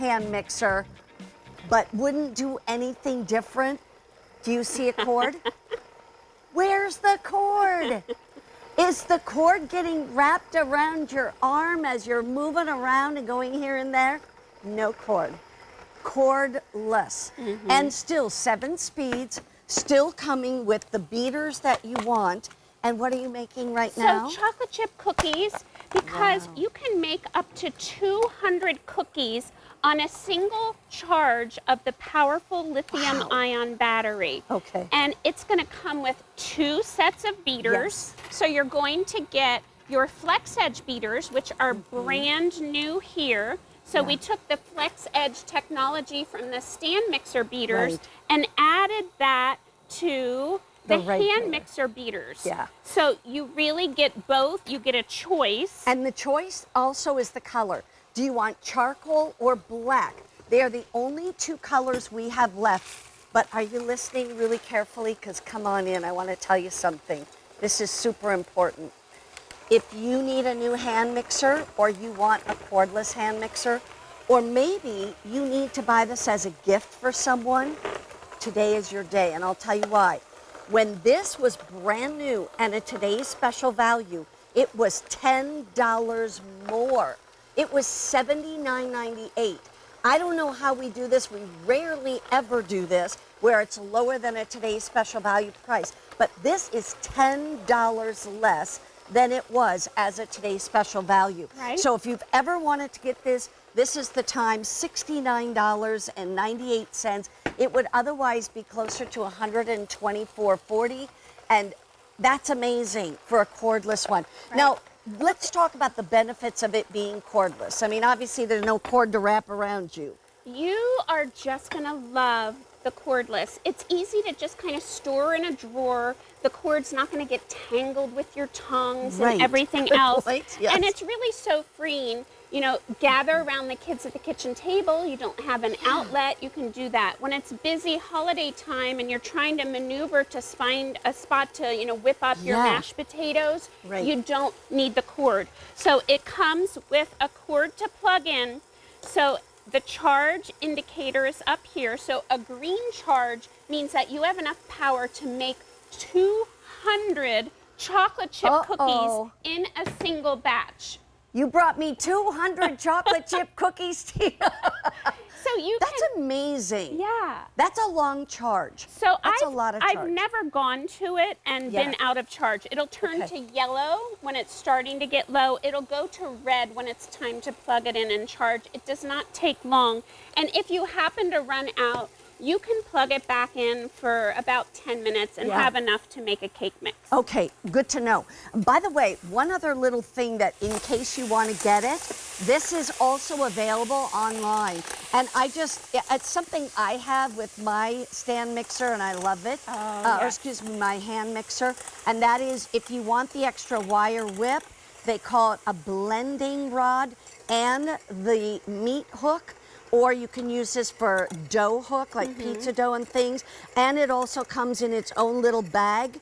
hand mixer, but wouldn't do anything different. Do you see a cord? Where's the cord? Is the cord getting wrapped around your arm as you're moving around and going here and there? No cord. Cordless. And still 7 speeds, still coming with the beaters that you want. And what are you making right now? So chocolate chip cookies, because you can make up to 200 cookies on a single charge of the powerful lithium-ion battery. Okay. And it's going to come with 2 sets of beaters. So you're going to get your flex edge beaters, which are brand new here. So we took the flex edge technology from the stand mixer beaters and added that to the hand mixer beaters. So you really get both. You get a choice. And the choice also is the color. Do you want charcoal or black? They are the only 2 colors we have left. But are you listening really carefully? Because come on in, I want to tell you something. This is super important. If you need a new hand mixer, or you want a cordless hand mixer, or maybe you need to buy this as a gift for someone, today is your day, and I'll tell you why. When this was brand new and at today's special value, it was $10 more. It was $79.98. I don't know how we do this. We rarely ever do this where it's lower than at today's special value price. But this is $10 less than it was as at today's special value. So if you've ever wanted to get this, this is the time, $69.98. It would otherwise be closer to $124.40, and that's amazing for a cordless one. Now, let's talk about the benefits of it being cordless. I mean, obviously there's no cord to wrap around you. You are just going to love the cordless. It's easy to just kind of store in a drawer. The cord's not going to get tangled with your tongues and everything else. And it's really so freeing. You know, gather around the kids at the kitchen table. You don't have an outlet, you can do that. When it's busy holiday time and you're trying to maneuver to find a spot to, you know, whip up your mashed potatoes, you don't need the cord. So it comes with a cord to plug in. So the charge indicator is up here. So a green charge means that you have enough power to make 200 chocolate chip cookies in a single batch. You brought me 200 chocolate chip cookies, Tina. So That's amazing. Yeah. That's a long charge. So That's a lot of charge. I've never gone to it and been out of charge. It'll turn to yellow when it's starting to get low. It'll go to red when it's time to plug it in and charge. It does not take long. And if you happen to run out, you can plug it back in for about 10 minutes and have enough to make a cake mix. Okay, good to know. By the way, one other little thing that in case you want to get it, this is also available online. And it's something I have with my stand mixer and I love it. Or excuse me, my hand mixer. And that is, if you want the extra wire whip, they call it a blending rod and the meat hook. Or you can use this for dough hook, like pizza dough and things. And it also comes in its own little bag.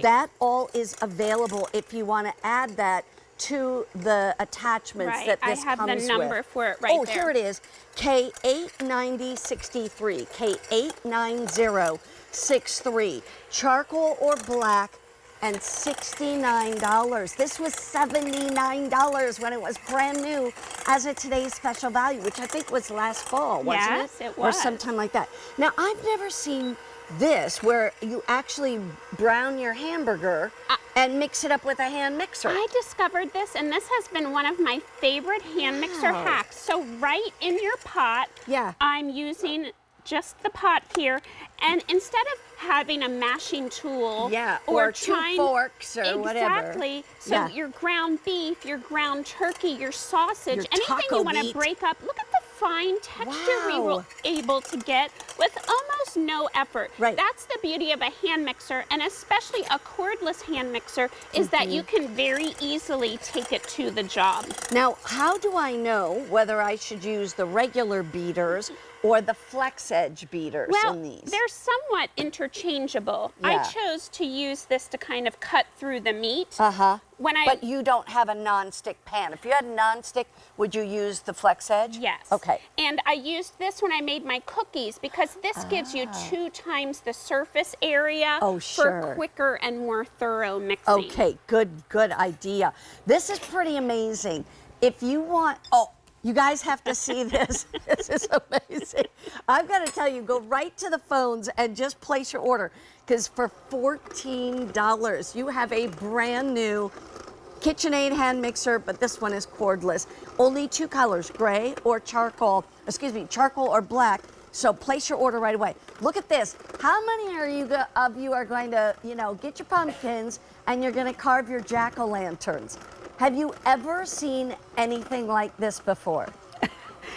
That all is available if you want to add that to the attachments that this comes with. I have the number for it there. Oh, here it is. K89063. K89063. Charcoal or black. And $69. This was $79 when it was brand new as of today's special value, which I think was last fall, wasn't it? Yes, it was. Or sometime like that. Now, I've never seen this where you actually brown your hamburger and mix it up with a hand mixer. I discovered this, and this has been one of my favorite hand mixer hacks. So right in your pot, I'm using just the pot here, and instead of having a mashing tool or 2 forks or whatever. So your ground beef, your ground turkey, your sausage, anything you want to break up, look at the fine texture we were able to get with almost no effort. That's the beauty of a hand mixer, and especially a cordless hand mixer, is that you can very easily take it to the job. Now, how do I know whether I should use the regular beaters or the flex edge beaters in these? They're somewhat interchangeable. I chose to use this to kind of cut through the meat, But you don't have a non-stick pan. If you had a non-stick, would you use the flex edge? Yes. Okay. And I used this when I made my cookies because this gives you 2 times the surface area for quicker and more thorough mixing. Okay, good idea. This is pretty amazing. If you want, you guys have to see this. This is amazing. I've got to tell you, go right to the phones and just place your order, because for $14, you have a brand new KitchenAid hand mixer, but this one is cordless. Only 2 colors, gray or charcoal, charcoal or black. So place your order right away. Look at this. How many of you are going to, get your pumpkins and you're going to carve your jack-o'-lanterns? Have you ever seen anything like this before?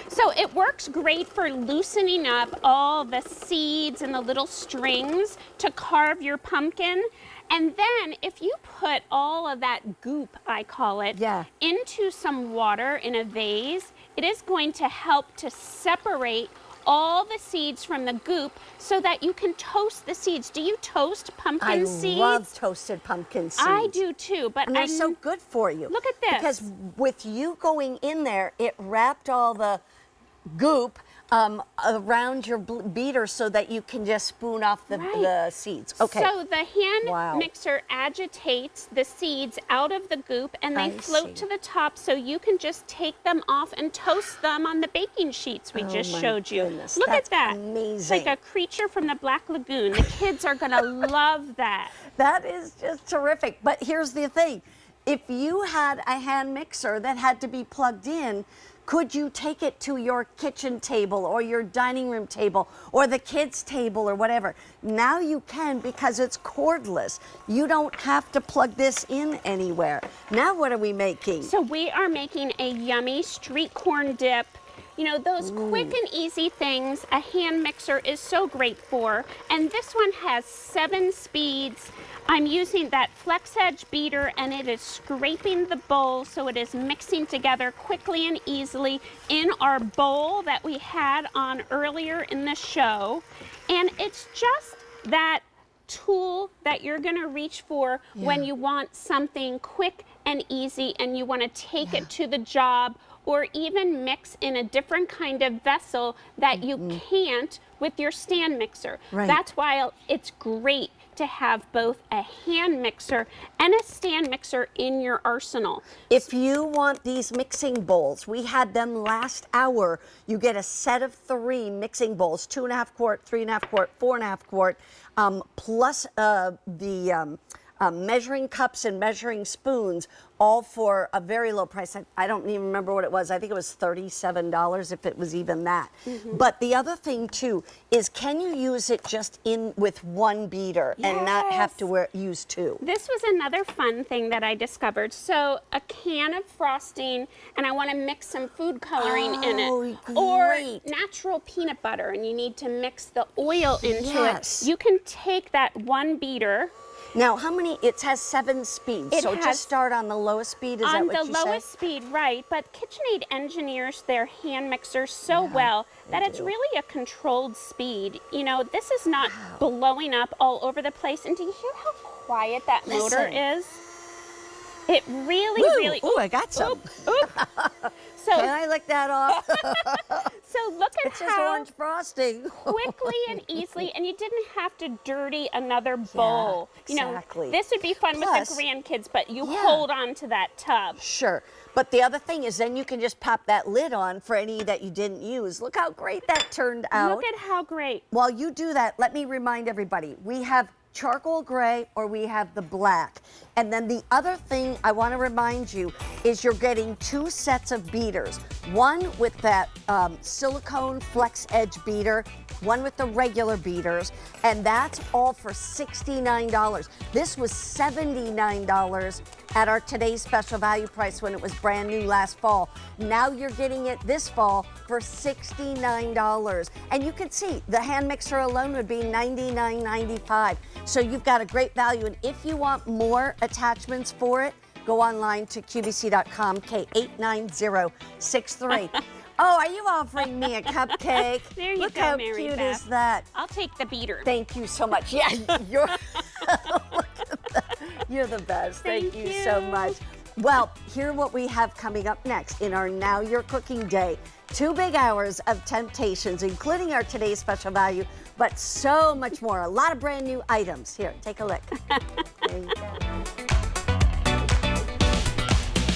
So it works great for loosening up all the seeds and the little strings to carve your pumpkin. And then if you put all of that goop, I call it, into some water in a vase, it is going to help to separate all the seeds from the goop so that you can toast the seeds. Do you toast pumpkin seeds? I love toasted pumpkin seeds. I do too, but they're so good for you. Look at this. Because with you going in there, it wrapped all the goop around your beater so that you can just spoon off the seeds. Okay. So the hand mixer agitates the seeds out of the goop and they float to the top, so you can just take them off and toast them on the baking sheets we just showed you. Look at that. Amazing. It's like a creature from the Black Lagoon. The kids are going to love that. That is just terrific. But here's the thing. If you had a hand mixer that had to be plugged in, could you take it to your kitchen table or your dining room table or the kids' table or whatever? Now you can, because it's cordless. You don't have to plug this in anywhere. Now what are we making? So we are making a yummy street corn dip. Those quick and easy things a hand mixer is so great for. And this one has 7 speeds. I'm using that flex edge beater and it is scraping the bowl so it is mixing together quickly and easily in our bowl that we had on earlier in the show. And it's just that tool that you're going to reach for when you want something quick and easy and you want to take it to the job, or even mix in a different kind of vessel that you can't with your stand mixer. That's why it's great to have both a hand mixer and a stand mixer in your arsenal. If you want these mixing bowls, we had them last hour. You get a set of 3 mixing bowls, 2.5 quart, 3.5 quart, 4.5 quart, plus the measuring cups and measuring spoons, all for a very low price. I don't even remember what it was. I think it was $37, if it was even that. But the other thing too is, can you use it just with one beater and not have to use 2? This was another fun thing that I discovered. So a can of frosting, and I want to mix some food coloring in it, or natural peanut butter, and you need to mix the oil into it. You can take that one beater. Now, how many? It has 7 speeds, so just start on the lowest speed. Is that what you said? On the lowest speed, right. But KitchenAid engineers their hand mixers so well that it's really a controlled speed. This is not blowing up all over the place. And do you hear how quiet that motor is? It really. Ooh, I got some. So, can I lick that off? So look at it's just orange frosting. Quickly and easily, and you didn't have to dirty another bowl. Exactly. This would be fun with the grandkids, but you hold on to that tub. Sure. But the other thing is, then you can just pop that lid on for any that you didn't use. Look how great that turned out. Look at how great. While you do that, let me remind everybody, we have charcoal gray or we have the black. And then the other thing I want to remind you is you're getting 2 sets of beaters. One with that silicone flex edge beater, one with the regular beaters, and that's all for $69. This was $79 at our today's special value price when it was brand new last fall. Now you're getting it this fall for $69. And you can see the hand mixer alone would be $99.95. So you've got a great value. And if you want more attachments for it, go online to QVC.com, K89063. Oh, are you offering me a cupcake? There you Look go, how Mary cute Beth. is that? I'll take the beater. Thank you so much. Yeah, you're. Look at that. You're the best. Thank you you so much. Well, here's what we have coming up next in our Now You're Cooking Day. 2 big hours of temptations, including our today's special value, but so much more. A lot of brand new items. Here, take a look. There you go.